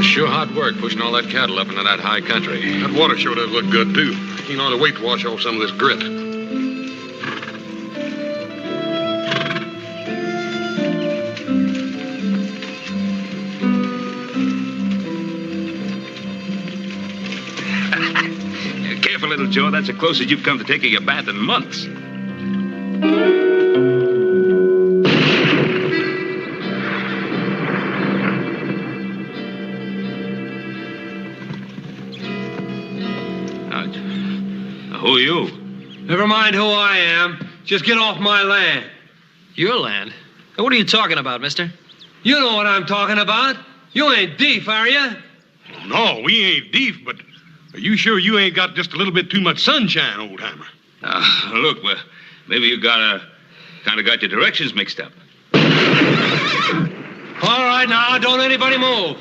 sure hard work pushing all that cattle up into that high country. That water sure does look good, too. You know, to wait to wash off some of this grit. Careful, little Joe. That's the closest you've come to taking a bath in months. Who are you? Never mind who I am. Just get off my land. Your land? What are you talking about, mister? You know what I'm talking about. You ain't deef, are you? No, we ain't deef, but are you sure you ain't got just a little bit too much sunshine, old-timer? Look, well, maybe you kind of got your directions mixed up. All right, now, don't anybody move.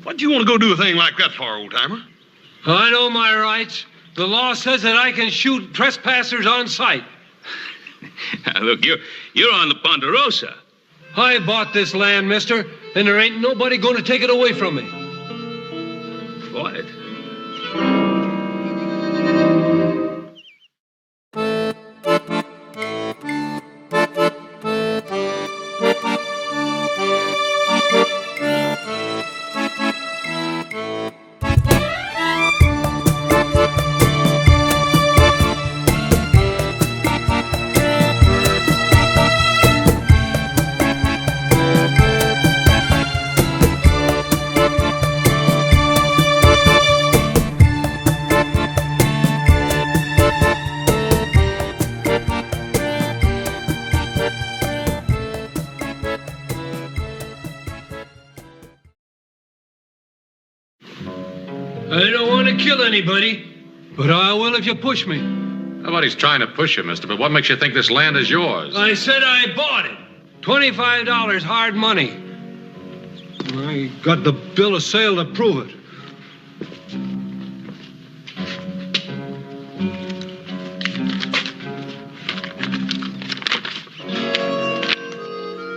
What do you want to go do a thing like that for, old-timer? I know my rights. The law says that I can shoot trespassers on sight. Look, you're on the Ponderosa. I bought this land, mister, and there ain't nobody going to take it away from me. What? I don't want to kill anybody, but I will if you push me. Nobody's trying to push you, mister, but what makes you think this land is yours? I said I bought it. $25 hard money. I got the bill of sale to prove it.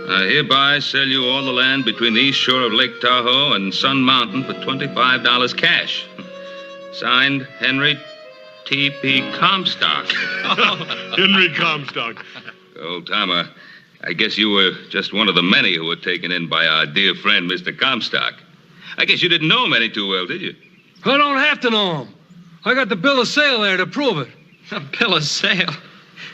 I hereby sell you all the land between the east shore of Lake Tahoe and Sun Mountain for $25 cash. Signed, Henry T.P. Comstock. Henry Comstock. Old-timer, I guess you were just one of the many who were taken in by our dear friend, Mr. Comstock. I guess you didn't know him any too well, did you? I don't have to know him. I got the bill of sale there to prove it. A bill of sale?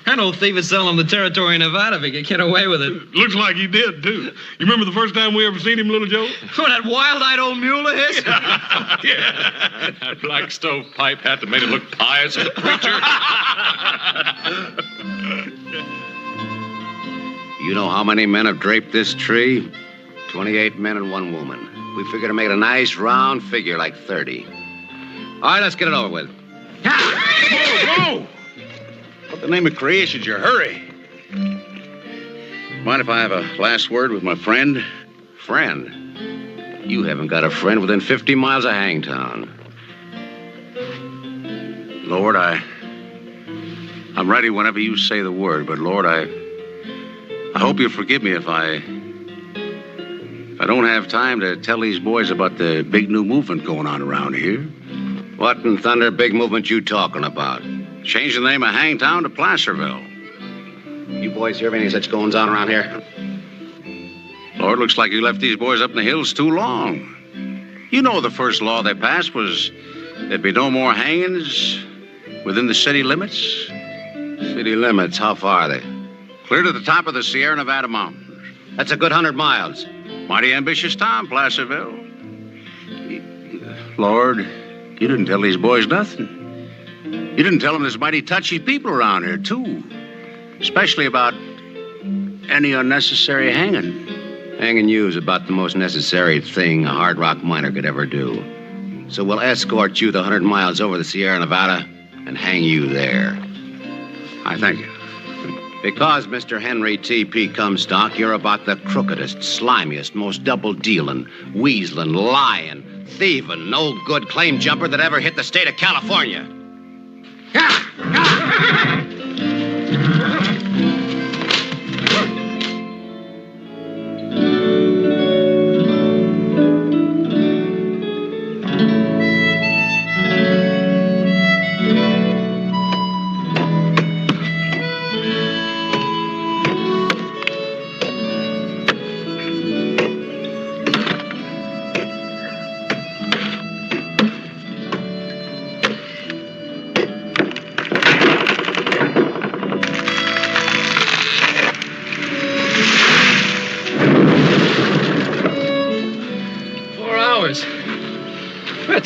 That old thief is selling the territory in Nevada if he could get away with it. Looks like he did, too. You remember the first time we ever seen him, little Joe? Oh, that wild-eyed old mule of his? Yeah. That black stove pipe hat that made it look pious as a preacher. You know how many men have draped this tree? 28 men and 1 woman. We figure to make it a nice round figure like 30. All right, let's get it over with. Whoa, whoa! What the name of creation's your hurry? Mind if I have a last word with my friend? Friend? You haven't got a friend within 50 miles of Hangtown. Lord, I'm ready whenever you say the word, but Lord, I hope you'll forgive me if I don't have time to tell these boys about the big new movement going on around here. What in thunder big movement you talking about? Changing the name of Hangtown to Placerville. You boys hear of any such goings on around here? Lord, looks like you left these boys up in the hills too long. You know the first law they passed was there'd be no more hangings within the city limits. City limits? How far are they? Clear to the top of the Sierra Nevada mountains. That's a good 100 miles. Mighty ambitious town, Placerville. Lord, you didn't tell these boys nothing. You didn't tell them there's mighty touchy people around here, too. Especially about any unnecessary hanging. Hanging you is about the most necessary thing a hard rock miner could ever do. So we'll escort you the 100 miles over the Sierra Nevada and hang you there. I thank you. Because, Mr. Henry T.P. Comstock, you're about the crookedest, slimiest, most double-dealing, weaseling, lying, thieving, no-good claim jumper that ever hit the state of California.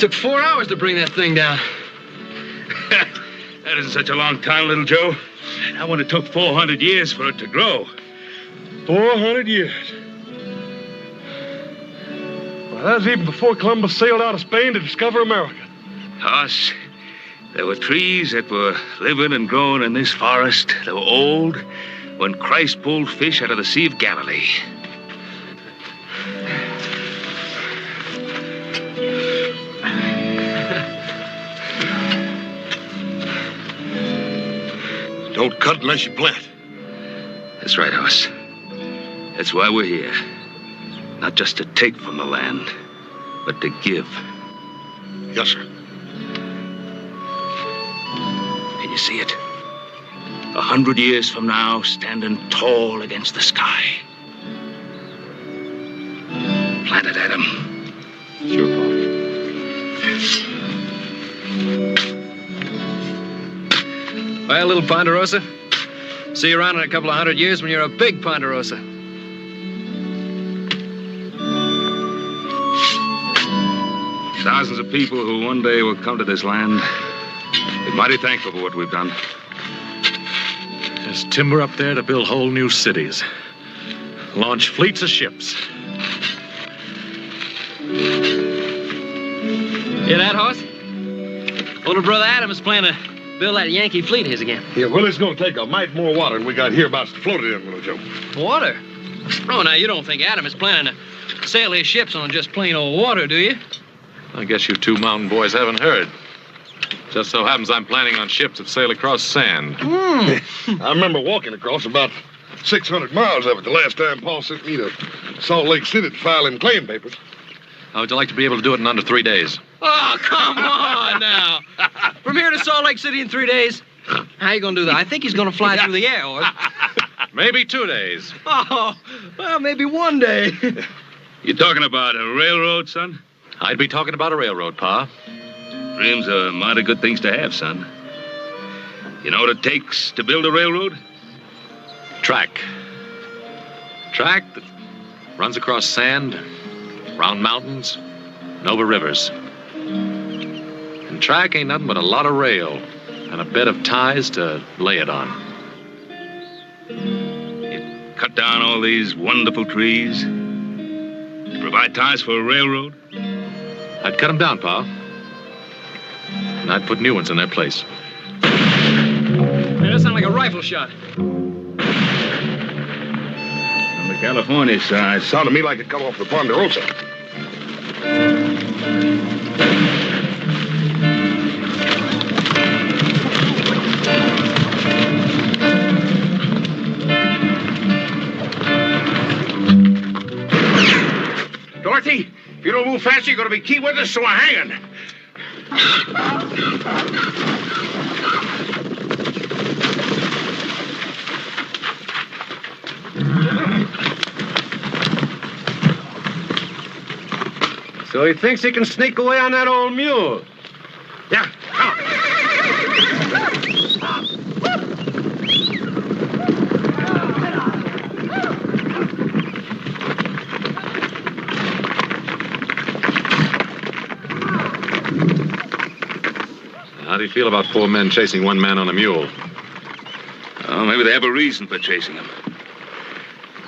took 4 hours to bring that thing down. That isn't such a long time, little Joe. That one it took 400 years for it to grow. 400 years. Well, that was even before Columbus sailed out of Spain to discover America. Us, there were trees that were living and growing in this forest. They were old when Christ pulled fish out of the Sea of Galilee. Don't cut unless you plant. That's right, Hoss. That's why we're here. Not just to take from the land, but to give. Yes, sir. Can you see it? 100 years from now, standing tall against the sky. Plant it, Adam. Sure, Pa. Well, little Ponderosa, see you around in a couple of 100 years when you're a big Ponderosa. Thousands of people who one day will come to this land. Be mighty thankful for what we've done. There's timber up there to build whole new cities. Launch fleets of ships. Hear that, Hoss? Older brother Adam is planning to build that Yankee fleet of his again. Yeah, well, it's going to take a mite more water than we got hereabouts to float it in, little Joe. Water? Oh, now, you don't think Adam is planning to sail his ships on just plain old water, do you? I guess you two mountain boys haven't heard. Just so happens I'm planning on ships that sail across sand. I remember walking across about 600 miles of it the last time Paul sent me to Salt Lake City to file them claim papers. How would you like to be able to do it in under 3 days? Oh, come on now. From here to Salt Lake City in 3 days? How you going to do that? I think he's going to fly through the air, or... Maybe 2 days. Oh, well, maybe one day. You talking about a railroad, son? I'd be talking about a railroad, Pa. Dreams are mighty good things to have, son. You know what it takes to build a railroad? Track. Track that runs across sand, round mountains, and over rivers. And track ain't nothing but a lot of rail and a bed of ties to lay it on. You cut down all these wonderful trees, provide ties for a railroad. I'd cut them down, Pa. And I'd put new ones in their place. Man, that sounds like a rifle shot. On the California side. Sounded to me like it come off the Ponderosa. Dorothy, if you don't move faster, you're going to be key witness, so I'm hanging. So he thinks he can sneak away on that old mule. Yeah, come on. How do you feel about 4 men chasing 1 man on a mule? Oh, maybe they have a reason for chasing him.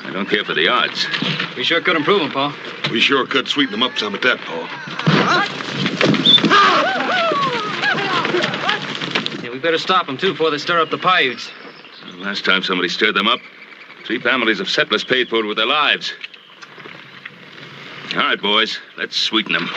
I don't care for the odds. We sure could improve him, Pa. We sure could sweeten them up some at that, Paul. Yeah, we better stop them, too, before they stir up the Paiutes. Last time somebody stirred them up, 3 families of settlers paid for it with their lives. All right, boys, let's sweeten them.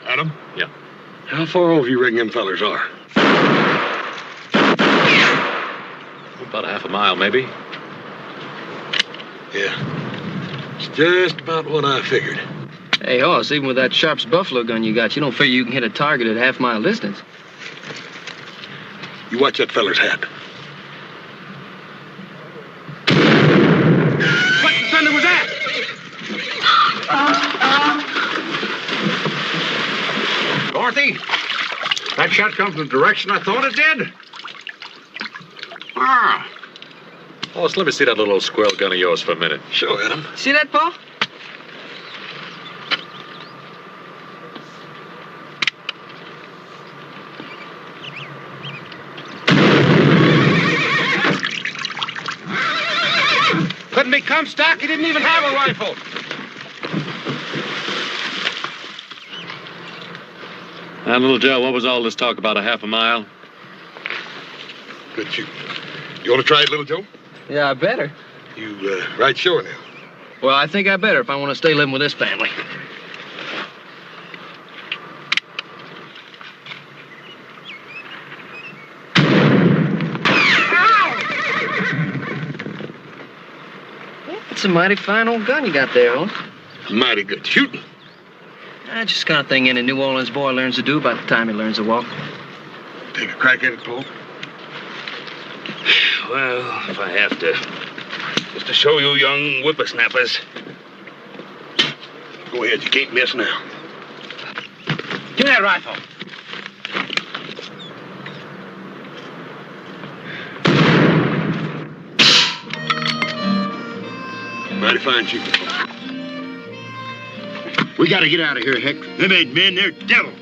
Adam? Yeah. How far over you reckon them fellers are? About a half a mile, maybe. Yeah. It's just about what I figured. Hey, Hoss, even with that Sharp's buffalo gun you got, you don't figure you can hit a target at half-mile distance. You watch that feller's hat. What in thunder was that? Dorothy, That shot come from the direction I thought it did. Ah. Hoss, let me see that little old squirrel gun of yours for a minute. Sure, Adam. See that, Paul? Couldn't be Comstock. He didn't even have a rifle. Now, little Joe, what was all this talk about a half a mile? Good shooting. You want to try it, little Joe? Yeah, I better. You right sure now? Well, I think I better if I want to stay living with this family. It's a mighty fine old gun you got there, huh? Mighty good shooting. That's just the kind of thing any New Orleans boy learns to do by the time he learns to walk. Take a crack at it, Paul. Well, if I have to. Just to show you young whippersnappers. Go ahead, you can't miss now. Give me that rifle. Mighty fine shooting, Paul. We got to get out of here, Heck. Them ain't men, they're devils.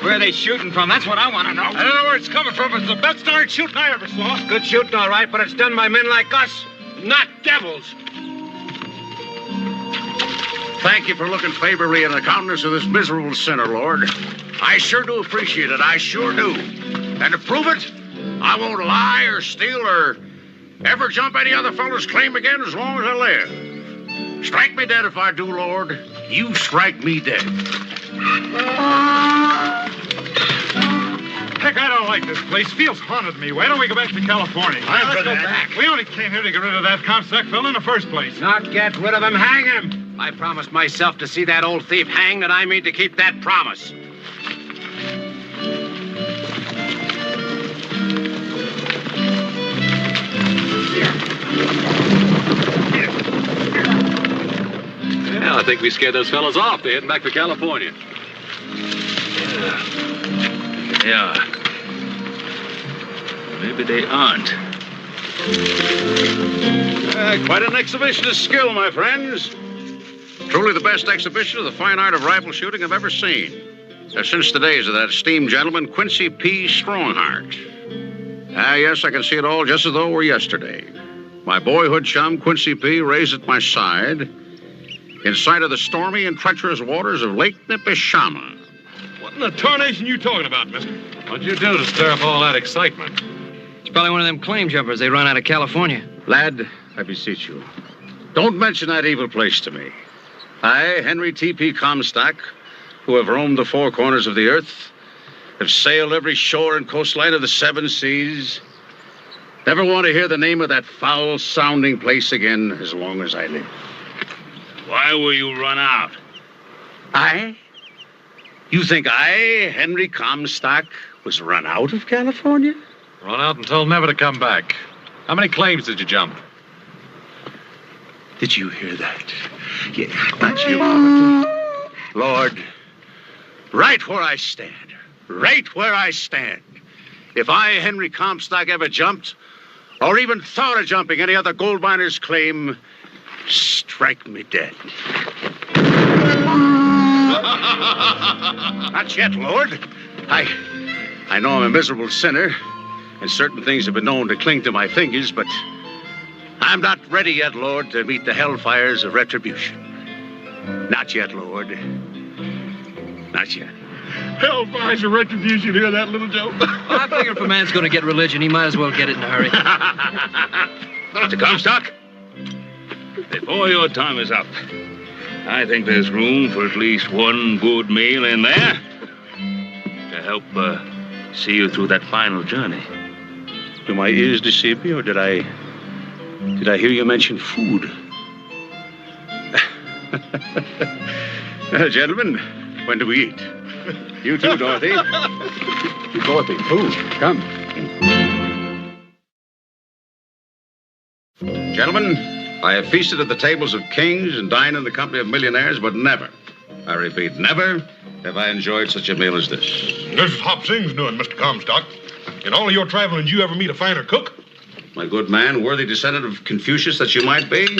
Where are they shooting from? That's what I want to know. I don't know where it's coming from, but it's the best darn shooting I ever saw. Good shooting, all right, but it's done by men like us, not devils. Thank you for looking favorably on the countenance of this miserable sinner, Lord. I sure do appreciate it. I sure do. And to prove it, I won't lie or steal or ever jump any other fellow's claim again as long as I live. Strike me dead if I do, Lord. You strike me dead. Heck, I don't like this place. Feels haunted to me. Why don't we go back to California? Let's go back. We only came here to get rid of that Comstock fellow in the first place. Not get rid of him, hang him. I promised myself to see that old thief hanged, and I mean to keep that promise. Yeah, I think we scared those fellows off. They're heading back to California. Yeah. Maybe they aren't. Quite an exhibition of skill, my friends. Truly the best exhibition of the fine art of rifle shooting I've ever seen. Since the days of that esteemed gentleman, Quincy P. Strongheart. Ah, yes, I can see it all just as though it were yesterday. My boyhood chum, Quincy P., raised at my side in sight of the stormy and treacherous waters of Lake Nipishama. What in the tarnation you talking about, mister? What'd you do to stir up all that excitement? It's probably one of them claim jumpers they run out of California. Lad, I beseech you, don't mention that evil place to me. I, Henry T.P. Comstock, who have roamed the four corners of the earth, have sailed every shore and coastline of the seven seas, never want to hear the name of that foul-sounding place again as long as I live. Why were you run out? I? You think I, Henry Comstock, was run out of California? Run out and told never to come back. How many claims did you jump? Did you hear that? Yeah, that's you. Lord, right where I stand, if I, Henry Comstock, ever jumped, or even thought of jumping any other gold miner's claim, strike me dead. Not yet, Lord. I know I'm a miserable sinner, and certain things have been known to cling to my fingers, but I'm not ready yet, Lord, to meet the hellfires of retribution. Not yet, Lord. Not yet. Hellfires of retribution, hear that, little Joe? Well, I figure if a man's going to get religion, he might as well get it in a hurry. Mr. Comstock, before your time is up, I think there's room for at least one good meal in there to help see you through that final journey. Do my ears deceive me, or did I hear you mention food? Gentlemen, when do we eat? You too, Dorothy. Dorothy, food. Come. Gentlemen, I have feasted at the tables of kings and dined in the company of millionaires, but never, I repeat, never have I enjoyed such a meal as this. This is Hop Sing's doing, Mr. Comstock. In all of your traveling, did you ever meet a finer cook? My good man, worthy descendant of Confucius that you might be,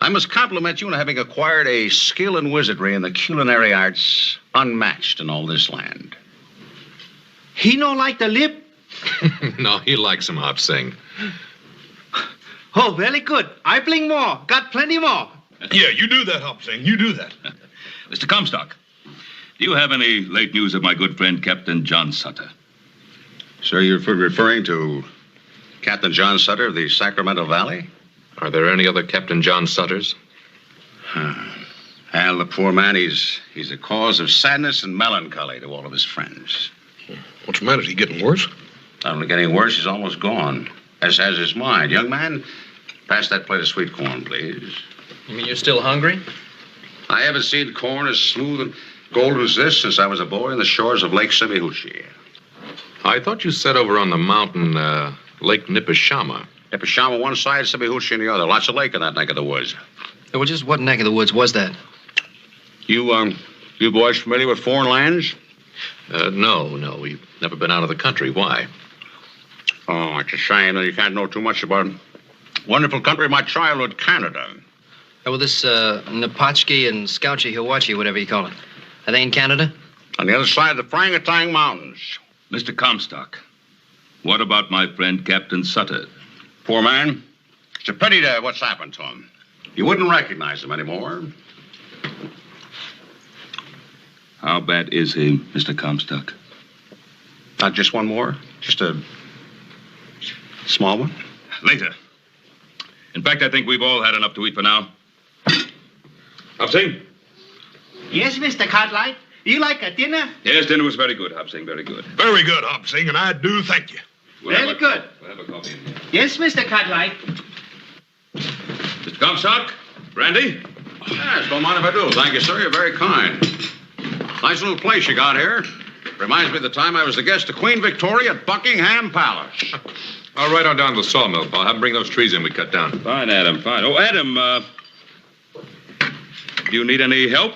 I must compliment you on having acquired a skill in wizardry and the culinary arts unmatched in all this land. He no like the lip? No, he likes him, Hop Sing. Oh, very good. I bring more. Got plenty more. Yeah, you do that, Hop Sing. You do that. Mr. Comstock, do you have any late news of my good friend Captain John Sutter? Sir, you're referring to Captain John Sutter of the Sacramento Valley? Are there any other Captain John Sutters? Al, the poor man, he's a cause of sadness and melancholy to all of his friends. What's the matter? Is he getting worse? Not only getting worse, he's almost gone, as has his mind. Young man, pass that plate of sweet corn, please. You mean you're still hungry? I haven't seen corn as smooth and golden as this since I was a boy on the shores of Lake Semihuchi. I thought you said over on the mountain, Lake Nipishama. Nipishama one side, Semihuchi on the other. Lots of lake in that neck of the woods. Well, just what neck of the woods was that? You boys familiar with foreign lands? No, we've never been out of the country. Why? Oh, it's a shame that you can't know too much about wonderful country of my childhood, Canada. Oh, well, this Napatchki and Skauchi Hiwachi, whatever you call it. Are they in Canada? On the other side of the Frangatang Mountains. Mr. Comstock, what about my friend Captain Sutter? Poor man. It's a pity to what's happened to him. You wouldn't recognize him anymore. How bad is he, Mr. Comstock? Not just one more? Just a small one? Later. In fact, I think we've all had enough to eat for now. Hop Sing? Yes, Mr. Cartwright. You like a dinner? Yes, dinner was very good, Hop Sing, very good. Very good, Hop Sing, and I do thank you. Very good. We'll have a coffee in here. Yes, Mr. Cartwright. Mr. Comstock? Brandy? Yes, don't mind if I do. Thank you, sir. You're very kind. Nice little place you got here. Reminds me of the time I was the guest of Queen Victoria at Buckingham Palace. I'll ride on down to the sawmill, Paul. Have him bring those trees in we cut down. Fine, Adam, fine. Oh, Adam, do you need any help?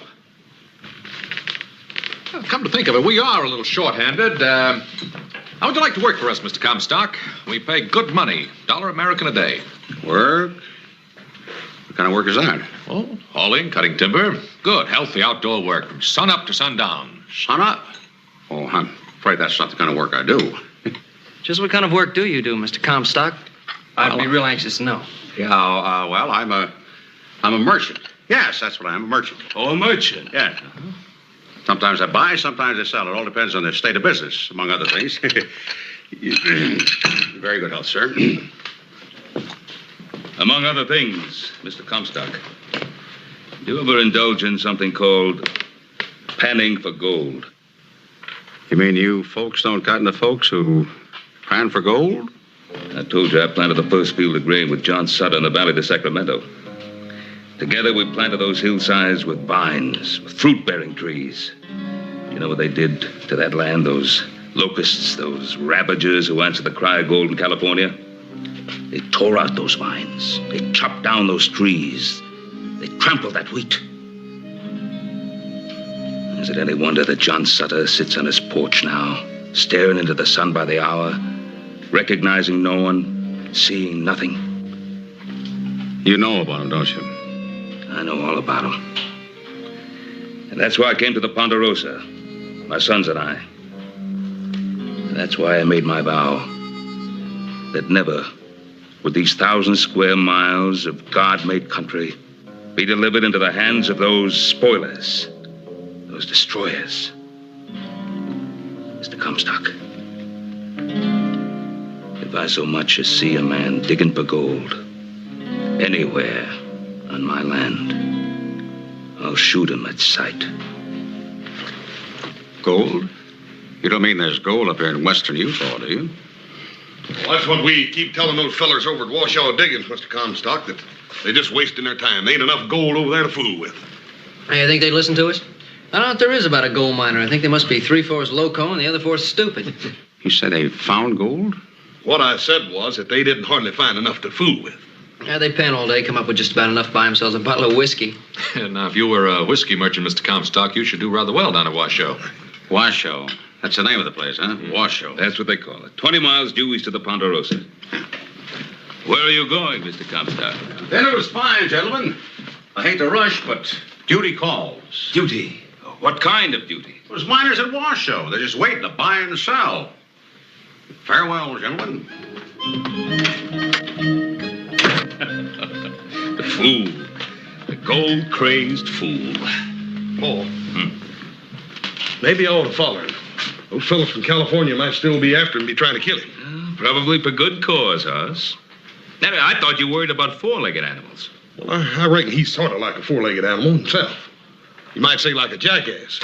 Well, come to think of it, we are a little short-handed. How would you like to work for us, Mr. Comstock? We pay good money, $1 American a day. Work? What kind of work is that? Oh, hauling, cutting timber. Good, healthy outdoor work from sun up to sundown. Sun up? Oh, I'm afraid that's not the kind of work I do. Just what kind of work do you do, Mr. Comstock? I'd be real anxious to know. Yeah, well, I'm a merchant. Yes, that's what I am, a merchant. Oh, a merchant. Yes. Sometimes I buy, sometimes I sell. It all depends on the state of business, among other things. Very good health, sir. Among other things, Mr. Comstock, do you ever indulge in something called panning for gold? You mean you folks don't cotton to folks who pan for gold? I told you I planted the first field of grain with John Sutter in the Valley of the Sacramento. Together, we planted those hillsides with vines, with fruit-bearing trees. You know what they did to that land, those locusts, those ravagers who answered the cry of gold in California? They tore out those vines. They chopped down those trees. They trampled that wheat. Is it any wonder that John Sutter sits on his porch now, staring into the sun by the hour, recognizing no one, seeing nothing? You know about him, don't you? I know all about him. And that's why I came to the Ponderosa, my sons and I. And that's why I made my vow that never would these 1,000 square miles of God-made country be delivered into the hands of those spoilers, those destroyers. Mr. Comstock, if I so much as see a man digging for gold anywhere on my land, I'll shoot him at sight. Gold? You don't mean there's gold up here in western Utah, do you? Well, that's what we keep telling those fellers over at Washoe Diggings, Mr. Comstock, that they're just wasting their time. There ain't enough gold over there to fool with. Hey, you think they'd listen to us? I don't know what there is about a gold miner. I think they must be 3/4 loco and the other 4 stupid. You said they found gold? What I said was that they didn't hardly find enough to fool with. Yeah, they pen all day, come up with just about enough to buy themselves a bottle of whiskey. Now, if you were a whiskey merchant, Mr. Comstock, you should do rather well down at Washoe. Washoe. That's the name of the place, huh? Washoe. That's what they call it. 20 miles due east of the Ponderosa. Where are you going, Mr. Comstock? Dinner was fine, gentlemen. I hate to rush, but duty calls. Duty. What kind of duty? It was miners at Washoe. They're just waiting to buy and sell. Farewell, gentlemen. The fool. The gold-crazed fool. Paul. Maybe I ought to follow him. Those fellows from California might still be after him, be trying to kill him. Probably for good cause, Hoss. Now, I thought you worried about four-legged animals. Well, I reckon he's sort of like a four-legged animal himself. You might say like a jackass.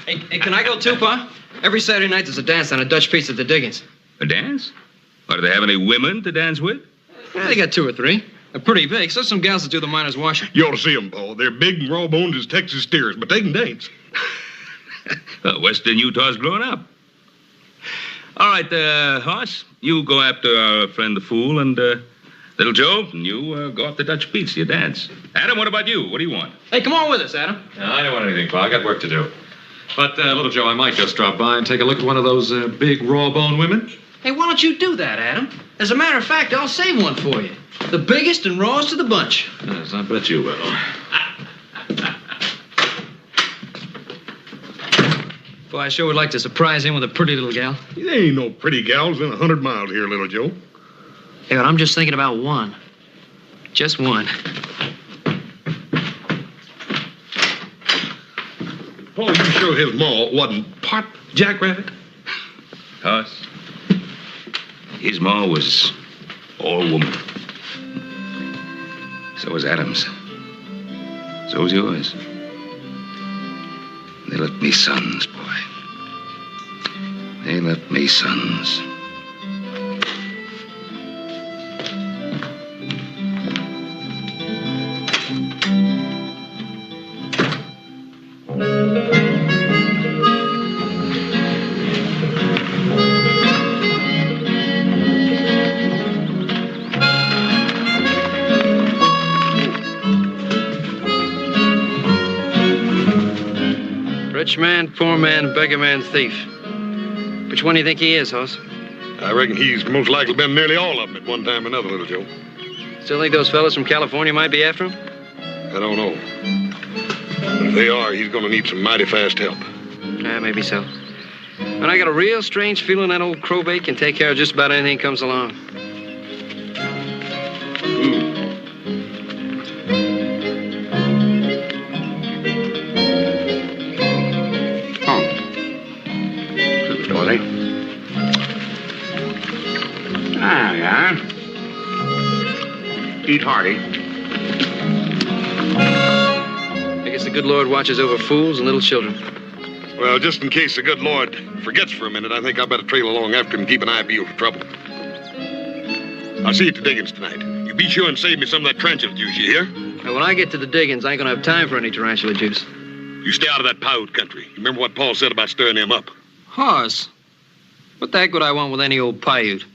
Hey, can I go too, Pa? Every Saturday night there's a dance on a Dutch piece at the Diggins. A dance? Or do they have any women to dance with? Yeah, they got 2 or 3. They're pretty big, so some gals that do the miners' washing. You ought to see them, Paul. They're big and raw bones as Texas steers, but they can dance. Well, Western Utah's grown up. All right, Hoss, you go after our friend the fool, and little Joe, and you go off the Dutch beats to your dance. Adam, what about you? What do you want? Hey, come on with us, Adam. No, I don't want anything, Pa. I got work to do. But, little Joe, I might just drop by and take a look at one of those big raw-boned women. Hey, why don't you do that, Adam? As a matter of fact, I'll save one for you. The biggest and rawest of the bunch. Yes, I bet you will. Boy, I sure would like to surprise him with a pretty little gal. There ain't no pretty gals in 100 miles here, little Joe. Hey, but I'm just thinking about one. Just one. Paul, you sure his ma wasn't part jackrabbit? Hoss, his ma was all woman. So was Adam's. So was yours. They left me sons, boy. They left me sons. Rich man, poor man, beggar man, thief. Which one do you think he is, Hoss? I reckon he's most likely been nearly all of them at one time or another, little Joe. Still think those fellas from California might be after him? I don't know. But if they are, he's going to need some mighty fast help. Yeah, maybe so. But I got a real strange feeling that old crowbait can take care of just about anything comes along. Ah, yeah. Eat hearty. I guess the good Lord watches over fools and little children. Well, just in case the good Lord forgets for a minute, I think I better trail along after him and keep an eye peeled for trouble. I'll see you at the Diggins tonight. You be sure and save me some of that tarantula juice, you hear? Now, when I get to the Diggins, I ain't gonna have time for any tarantula juice. You stay out of that Paiute country. You remember what Paul said about stirring them up? Hoss, what the heck would I want with any old Paiute?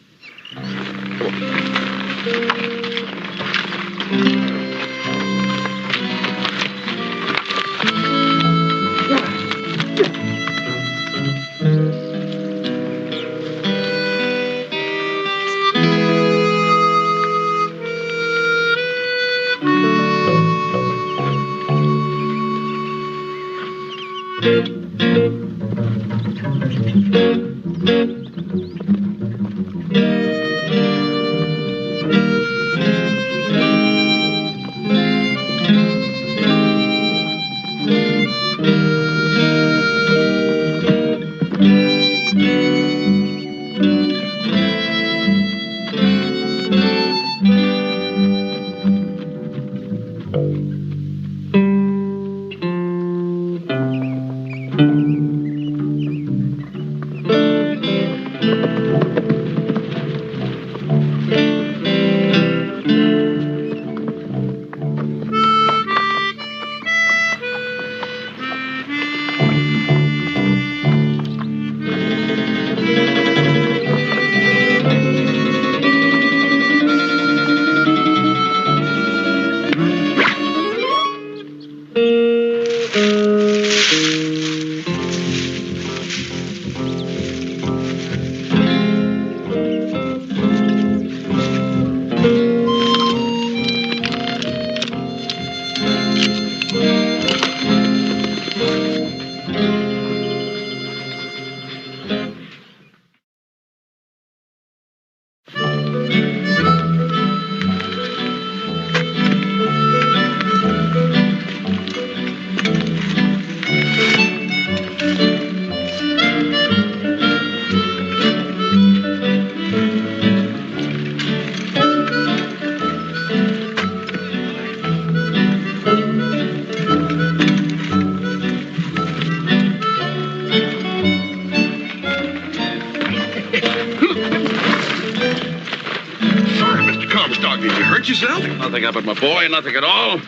yourself? Nothing up at my boy, nothing at all.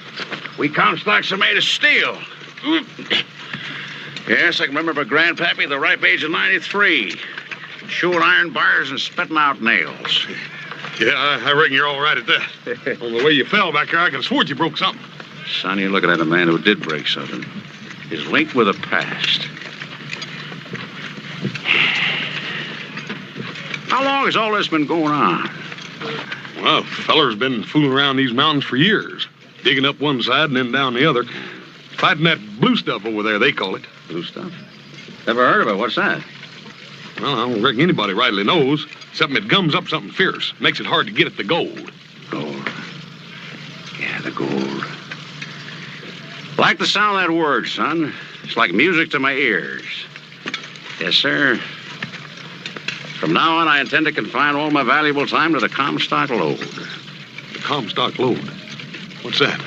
We Comstocks are made of steel. Yes, I can remember Grandpappy the ripe age of 93. Chewing iron bars and spitting out nails. Yeah, I reckon you're all right at that. On the way you fell back there, I could have sworn you broke something. Son, you're looking at a man who did break something. He's linked with the past. How long has all this been going on? Well, feller's been fooling around these mountains for years. Digging up one side and then down the other. Fighting that blue stuff over there, they call it. Blue stuff? Never heard of it. What's that? Well, I don't reckon anybody rightly knows. Something that gums up something fierce. Makes it hard to get at the gold. Gold. Yeah, the gold. Like the sound of that word, son. It's like music to my ears. Yes, sir. From now on, I intend to confine all my valuable time to the Comstock lode. The Comstock lode? What's that?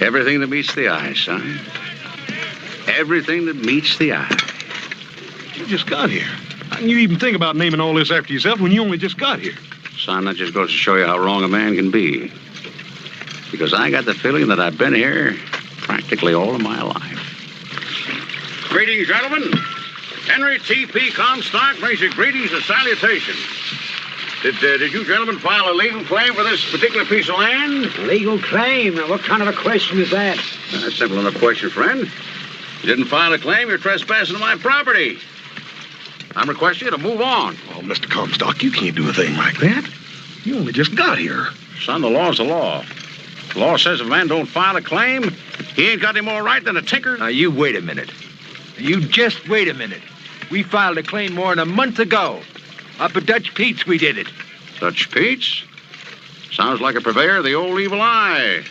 Everything that meets the eye, son. Everything that meets the eye. You just got here. How can you even think about naming all this after yourself when you only just got here? Son, that just goes to show you how wrong a man can be. Because I got the feeling that I've been here practically all of my life. Greetings, gentlemen. Henry T.P. Comstock brings you greetings and salutations. Did you gentlemen file a legal claim for this particular piece of land? Legal claim? Now, what kind of a question is that? Simple enough question, friend. You didn't file a claim, you're trespassing on my property. I'm requesting you to move on. Oh, Mr. Comstock, you can't do a thing like that. You only just got here. Son, the law's the law. The law says if a man don't file a claim, he ain't got any more right than a tinker. Now, you wait a minute. You just wait a minute. We filed a claim more than a month ago. Up at Dutch Pete's, we did it. Dutch Pete's? Sounds like a purveyor of the old evil eye.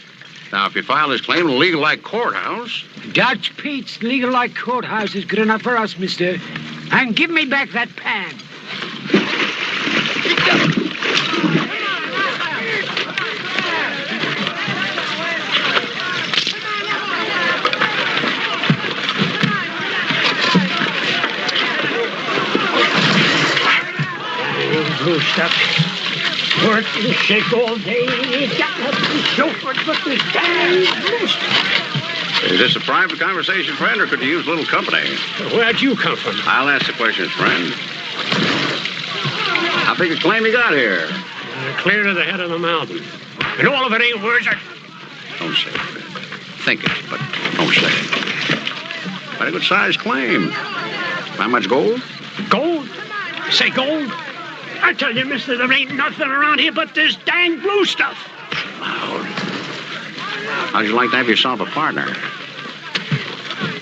Now, if you file this claim in a legal-like courthouse... Dutch Pete's legal-like courthouse is good enough for us, mister. And give me back that pan. Blue stuff. Work and shake all day. It got nothing chauffeured but this damn blue stuff. Is this a private conversation, friend, or could you use a little company? Where'd you come from? I'll ask the questions, friend. How big a claim you got here? Clear to the head of the mountain. And all of it ain't words. Don't say it, friend. Think it, but don't say it. Quite a good-sized claim. How much gold? Gold? Say gold? I tell you, mister, there ain't nothing around here but this dang blue stuff. Loud. How'd you like to have yourself a partner?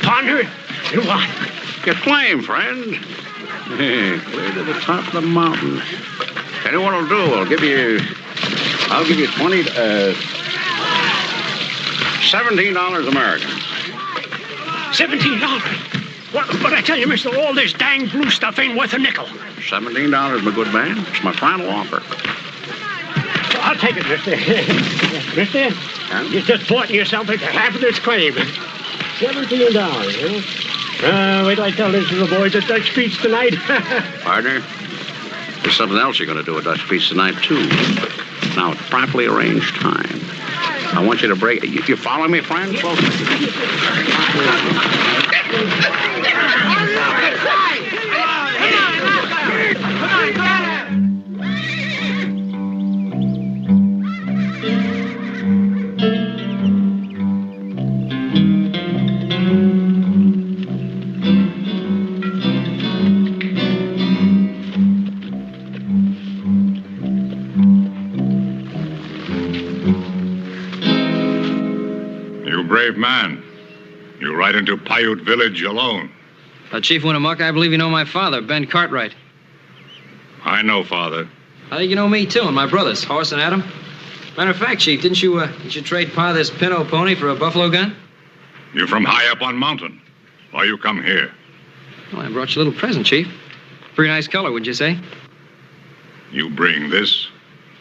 Partner? You what? Your claim, friend. Hey, clear to the top of the mountain. Tell you what I'll do. I'll give you $17 American. $17? But I tell you, mister, all this dang blue stuff ain't worth a nickel. $17, my good man. It's my final offer. So I'll take it, mister. Mister, you just bought yourself into half of this claim. $17, huh? Wait till I tell this to the boys at Dutch Pete's tonight. Partner, there's something else you're going to do at Dutch Pete's tonight, too. Now, at properly arranged time. I want you to break... You follow me, friend? You brave man. You ride into Paiute village alone. Chief Winnemucca, I believe you know my father, Ben Cartwright. I know, Father. I think you know me, too, and my brothers, Horace and Adam. Matter of fact, Chief, didn't you trade Pa this Pinto pony for a buffalo gun? You from high up on mountain. Why you come here? Well, I brought you a little present, Chief. Pretty nice color, would you say? You bring this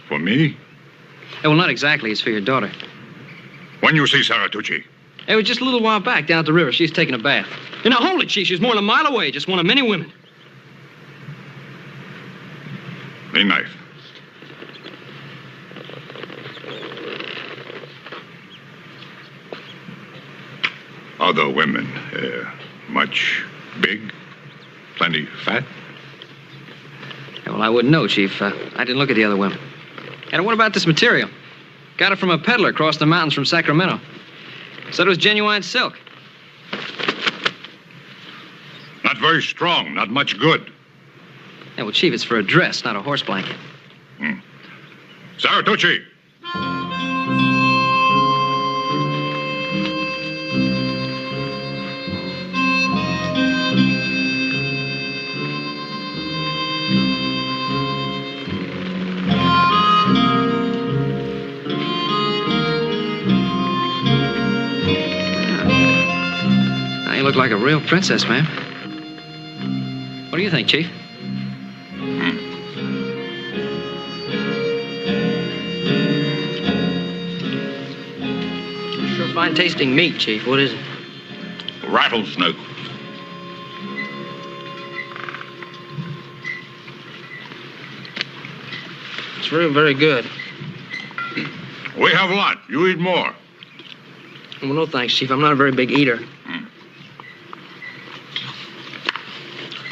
for me? Well, not exactly. It's for your daughter. When you see Saratucci? It was just a little while back down at the river. She's taking a bath. And now, hold it, Chief. She's more than a mile away. Just one of many women. The knife. other women much big? Plenty fat? Yeah, well, I wouldn't know, Chief. I didn't look at the other women. And what about this material? Got it from a peddler across the mountains from Sacramento. Said it was genuine silk. Not very strong, not much good. Yeah, well, Chief, it's for a dress, not a horse blanket. Saratucci! Now you look like a real princess, ma'am. What do you think, Chief? Sure fine tasting meat, Chief. What is it? Rattlesnake. It's very, very good. We have a lot. You eat more. Well, no thanks, Chief. I'm not a very big eater.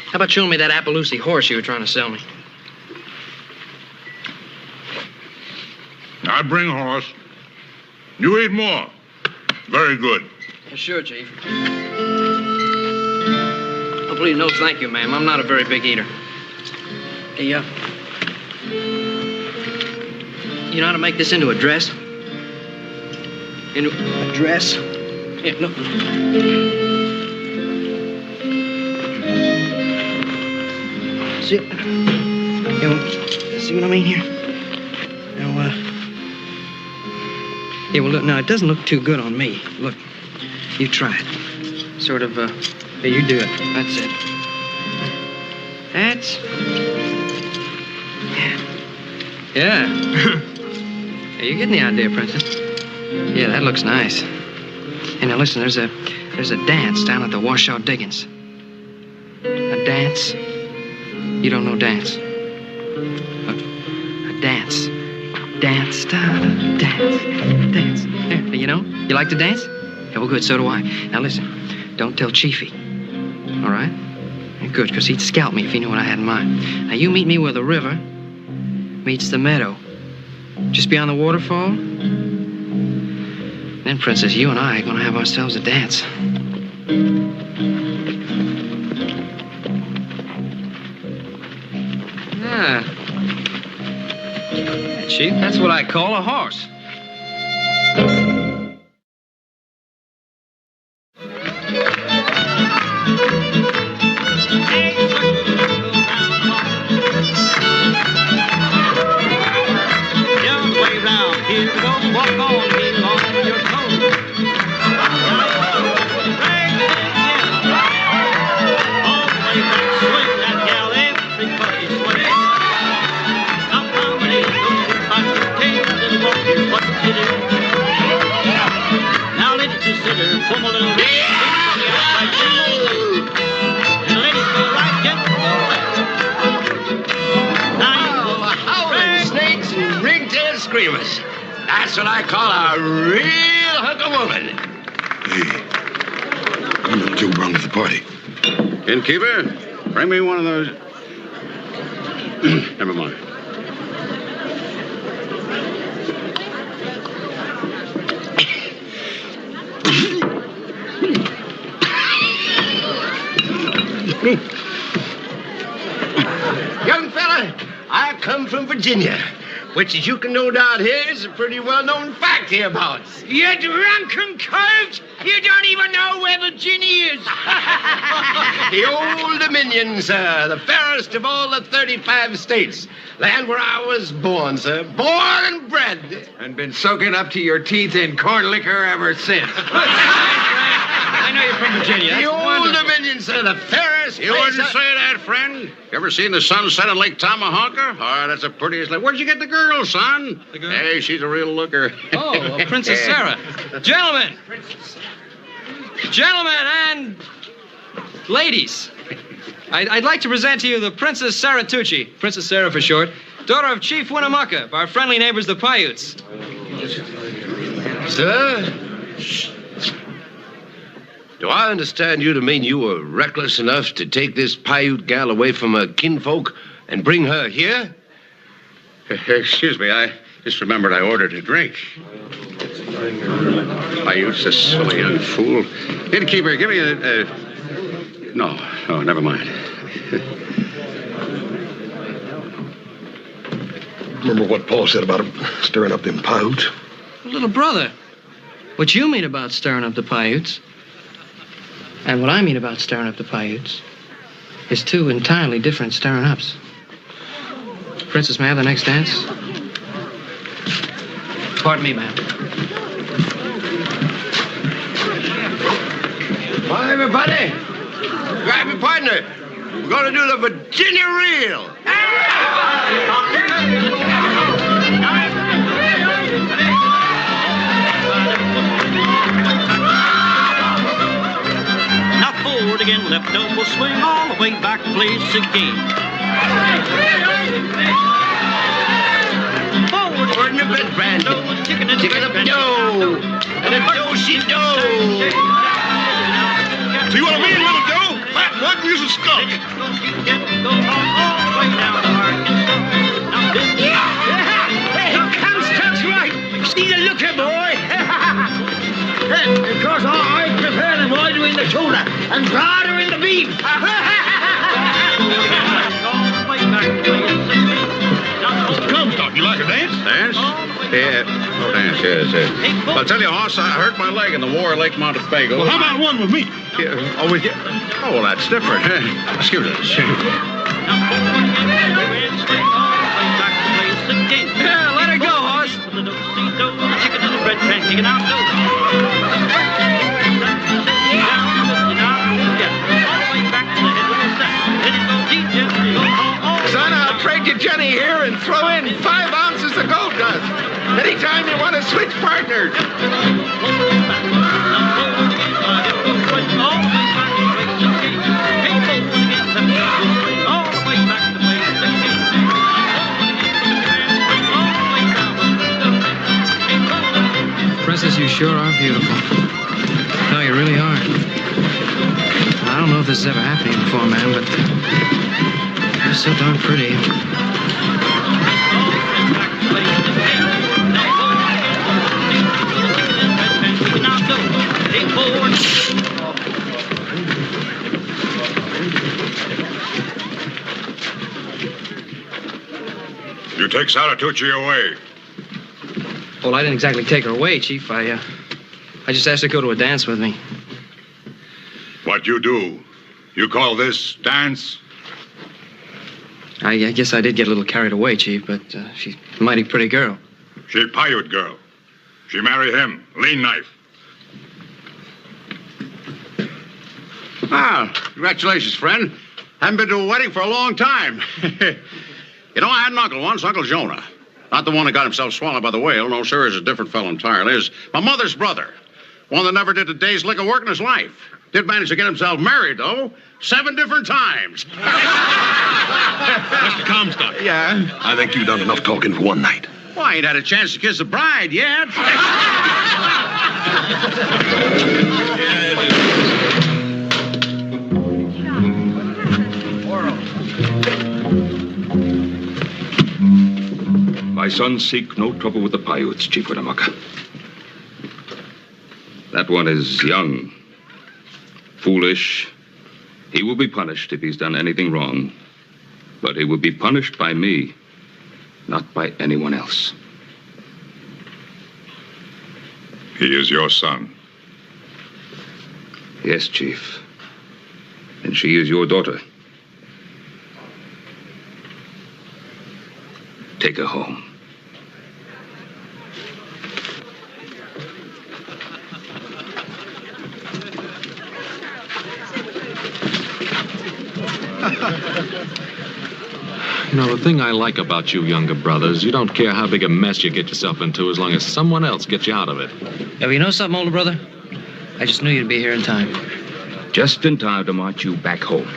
How about showing me that Appaloosa horse you were trying to sell me? I bring horse. You eat more. Very good. Sure, Chief. Oh, please, no thank you, ma'am. I'm not a very big eater. Hey, you know how to make this into a dress? Into a dress? Yeah, look. See? Yeah, well, see what I mean here? Now, yeah, well, look, now, it doesn't look too good on me. Look, you try it. Sort of, yeah, you do it. That's it. That's... Yeah. Yeah, you're getting the idea, Princess. Yeah, that looks nice. And now, listen, there's a dance down at the Washoe Diggings. A dance? You don't know dance. Look, a dance. Dance, dance, dance. There, you know? You like to dance? Yeah, well, good, so do I. Now, listen, don't tell Chiefy. All right? Yeah, good, because he'd scalp me if he knew what I had in mind. Now, you meet me where the river meets the meadow. Just beyond the waterfall. Then, Princess, you and I are going to have ourselves a dance. Yeah. Chief, that's what I call a horse. That's what I call a real hunk of woman. Hey, I wonder if Joe Brown at the party. Innkeeper, bring me one of those. Never mind. Young fella, I come from Virginia, which, as you can no doubt hear, is a pretty well-known fact hereabouts. You drunken colt! You don't even know where Virginia is. The Old Dominion, sir, the fairest of all the 35 states. Land where I was born, sir. Born and bred. And been soaking up to your teeth in corn liquor ever since. I know you're from Virginia. The Old Dominion, sir, the fairest You place wouldn't say that, friend. You ever seen the sunset on Lake Tomahawker? Oh, that's the prettiest lake. Where'd you get the girl, son? The girl? Hey, she's a real looker. Oh, well, Princess Sarah. Gentlemen. Gentlemen and ladies. I'd like to present to you the Princess Saratucci, Princess Sarah for short, daughter of Chief Winnemucca, of our friendly neighbors, the Paiutes. Sir? Do I understand you to mean you were reckless enough to take this Paiute gal away from her kinfolk and bring her here? Excuse me, I just remembered I ordered a drink. Paiute's a silly young fool. Innkeeper, give me a... No, never mind. Remember what Paul said about him stirring up them Paiutes? Little brother, what you mean about stirring up the Paiutes, and what I mean about stirring up the Paiutes, is two entirely different stirring ups. Princess, may I have the next dance? Pardon me, ma'am. Well, everybody, grab your partner. We're going to do the Virginia Reel. Now forward again, left elbow swing all the way back, place again. Forward, in the bed, Brandon. Chicken up dough. And a do-she-do. So you want to be a little dough? Fat one, use a skunk. Hey, Comstock's right. See the looker, boy. Because I prepare them wider in the shoulder and broader in the beam. Comstock, you like a dance? Dance? Yeah. Oh, dance, yes. I'll tell you, Hoss, I hurt my leg in the war at Lake Montefego. Well, how about one with me? Yeah. Oh, with you? Oh, well, that's different. Excuse us. Yeah, let her go, Hoss. Chicken and the bread pan, chicken out Son, I'll trade you Jenny here and throw in 5 ounces of gold dust. Anytime you want to switch partners. Princess, you sure are beautiful. No, you really are. I don't know if this has ever happened to you before, ma'am, but you're so darn pretty. You take Saratucci away. Well, I didn't exactly take her away, Chief. I just asked her to go to a dance with me. What you do? You call this dance? I guess I did get a little carried away, Chief, but she's a mighty pretty girl. She Paiute girl. She marry him. Lean knife. Ah, congratulations, friend. Haven't been to a wedding for a long time. You know, I had an uncle once, Uncle Jonah. Not the one that got himself swallowed by the whale. No, sir, he's a different fellow entirely. He's my mother's brother. One that never did a day's lick of work in his life. Did manage to get himself married, though. 7 different times. Mr. Comstock. Yeah? I think you've done enough talking for one night. Well, I ain't had a chance to kiss the bride yet. My sons seek no trouble with the Paiutes, Chief Winnemucca. That one is young, foolish. He will be punished if he's done anything wrong. But he will be punished by me, not by anyone else. He is your son. Yes, Chief. And she is your daughter. Take her home. You know, the thing I like about you younger brothers, you don't care how big a mess you get yourself into as long as someone else gets you out of it. Yeah, well, you know something, older brother? I just knew you'd be here in time. Just in time to march you back home.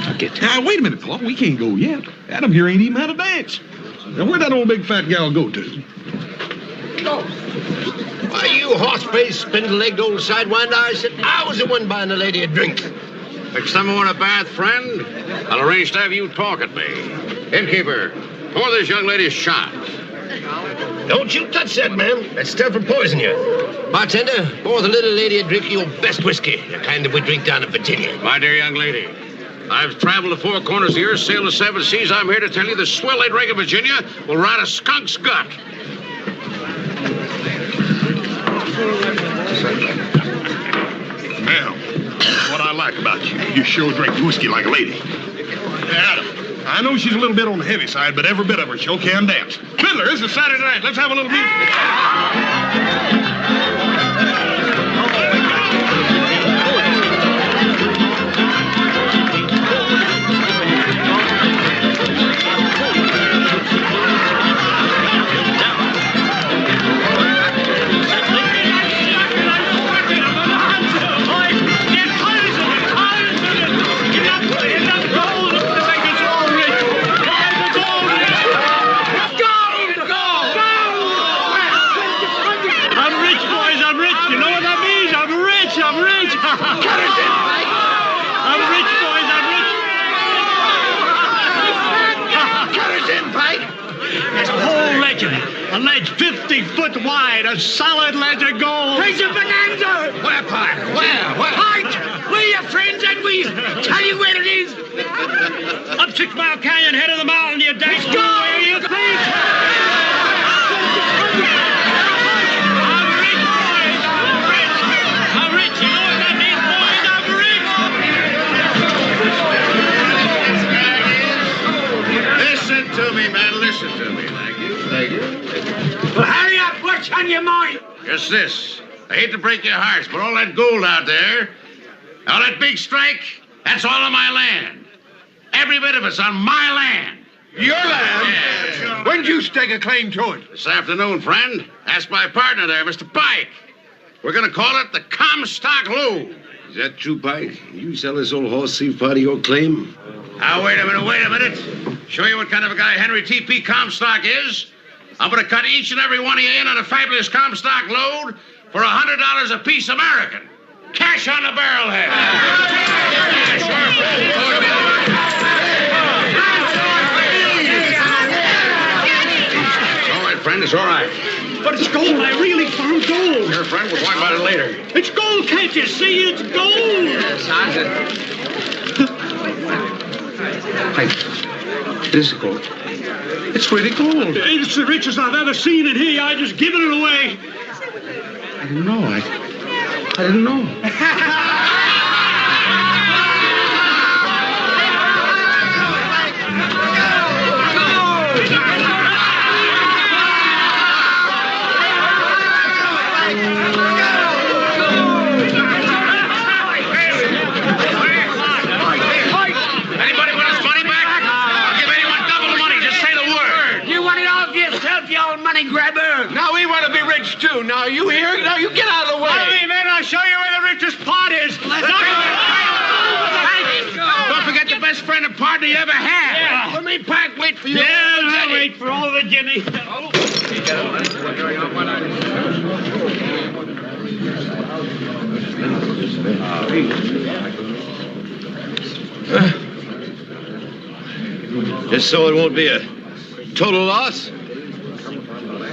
Now get. Now, wait a minute, Paul. We can't go yet. Adam here ain't even had a dance. Now, where'd that old big fat gal go to? Why, you horse-faced, spindle-legged old sidewinder, I said I was the one buying the lady a drink. Next time I want a bath, friend, I'll arrange to have you talk at me. Innkeeper, pour this young lady a shot. Don't you touch that, ma'am. That stuff will poison you. Bartender, pour the little lady a drink of your best whiskey, the kind that we drink down in Virginia. My dear young lady, I've traveled the four corners of the earth, sailed the seven seas. I'm here to tell you the swill they drink in Virginia will rot a skunk's gut. Mel, what I like about you, you sure drink whiskey like a lady. Adam, I know she's a little bit on the heavy side, but every bit of her sure can dance. Fiddler, this is Saturday night. Let's have a little music. A ledge 50 foot wide, a solid ledge of gold. It's a bonanza! Where, Pike? Where? Pike! We're your friends and we tell you where it is. Up 6 Mile Canyon, head of the mountain, you dash. Let's go! Where you think? I'm rich. You know what that means, boys? I'm rich. Listen to me, man. Listen to me. Thank you. Well, hurry up. What's on your mind? Just this. I hate to break your hearts, but all that gold out there, all that big strike, that's all on my land. Every bit of it's on my land. Your land? Yeah. When did you stake a claim to it? This afternoon, friend. Ask my partner there, Mr. Pike. We're going to call it the Comstock Lode. Is that true, Pike? You sell this old horse thief part of your claim? Now, wait a minute. Show you what kind of a guy Henry T.P. Comstock is. I'm going to cut each and every one of you in on a fabulous Comstock load for $100 a piece American. Cash on the barrelhead. It's all right, friend. It's all right. But it's gold. I really found gold. Your friend, we'll talk about it later. It's gold. Can't you see? It's gold. Pike, this is gold. It's really gold. It's the richest I've ever seen in here. I just given it away. I didn't know. I didn't know. Anybody want his money back? I'll give anyone double the money. Just say the word. You want it all for yourself, you old money grabber. Now we want to be rich too. Now you here? Now you get out of the way. Follow me, men. I'll show you where the richest part is. Don't forget the best friend and partner you ever had. Yeah. Let me Pike wait for you. Yeah, I'll wait for all the Jimmy. Just so it won't be a total loss,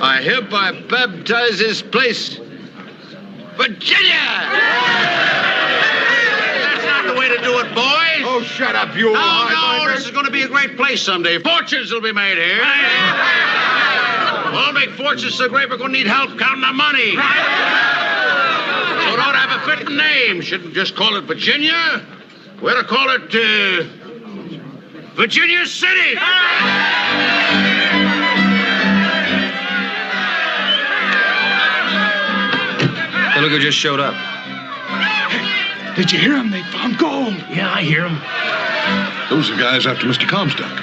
I hereby baptize this place Virginia! That's not the way to do it, boys. Oh, shut up, you old No, high-minder. this is going to be a great place someday. Fortunes will be made here. We'll make fortunes so great we're going to need help counting our money. So it ought to have a fitting name. Shouldn't just call it Virginia. We ought to call it, Virginia City. Hey, look who just showed up. Did you hear him? They found gold. Yeah, I hear him. Those are guys after Mr. Comstock.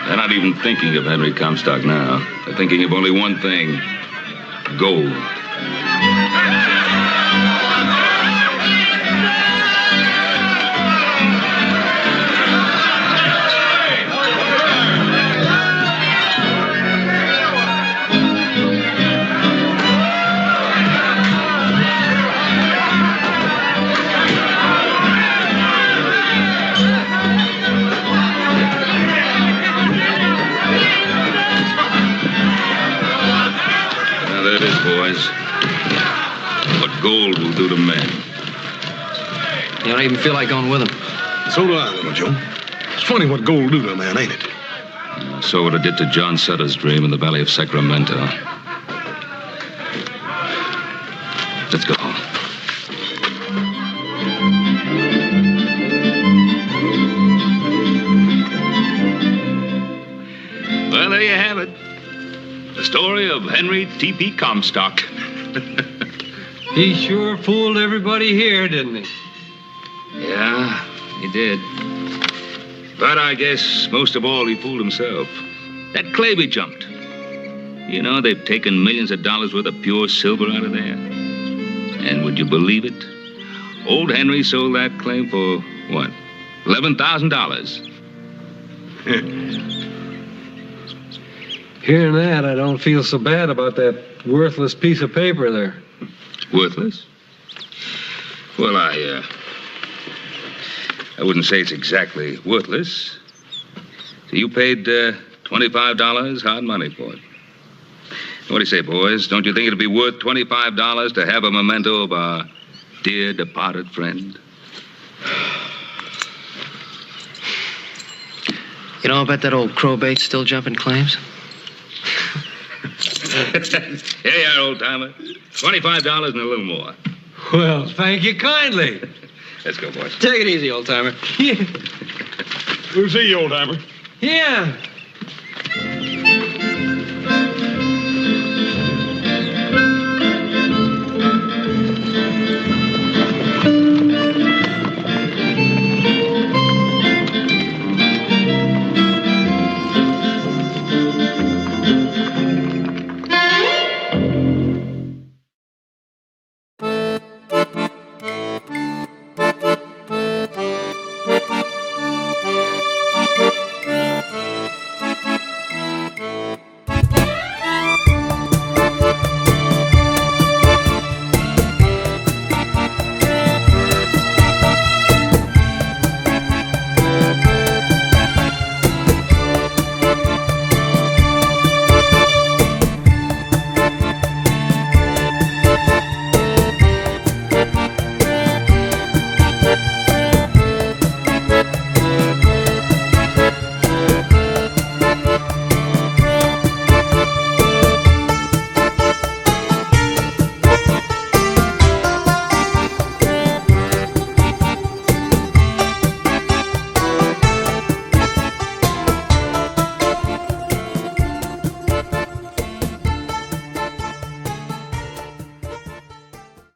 They're not even thinking of Henry Comstock now. They're thinking of only one thing: gold. don't even feel like going with him. So do I, Little Joe. It's funny what gold do to a man, ain't it? I saw what it did to John Sutter's dream in the Valley of Sacramento. Let's go home. Well, there you have it. The story of Henry T.P. Comstock. He sure fooled everybody here, didn't he? Yeah, he did. But I guess most of all, he fooled himself. That claim he jumped. You know, they've taken millions of dollars worth of pure silver out of there. And would you believe it? Old Henry sold that claim for, what, $11,000. Hearing that, I don't feel so bad about that worthless piece of paper there. Worthless? Well, I wouldn't say it's exactly worthless. So you paid $25 hard money for it. What do you say, boys? Don't you think it'd be worth $25 to have a memento of our dear departed friend? You know, I bet that old crowbait's still jumping claims. Here you are, old-timer. $25 and a little more. Well, thank you kindly. Let's go, boys. Take it easy, old-timer. We'll see you, old timer. Yeah.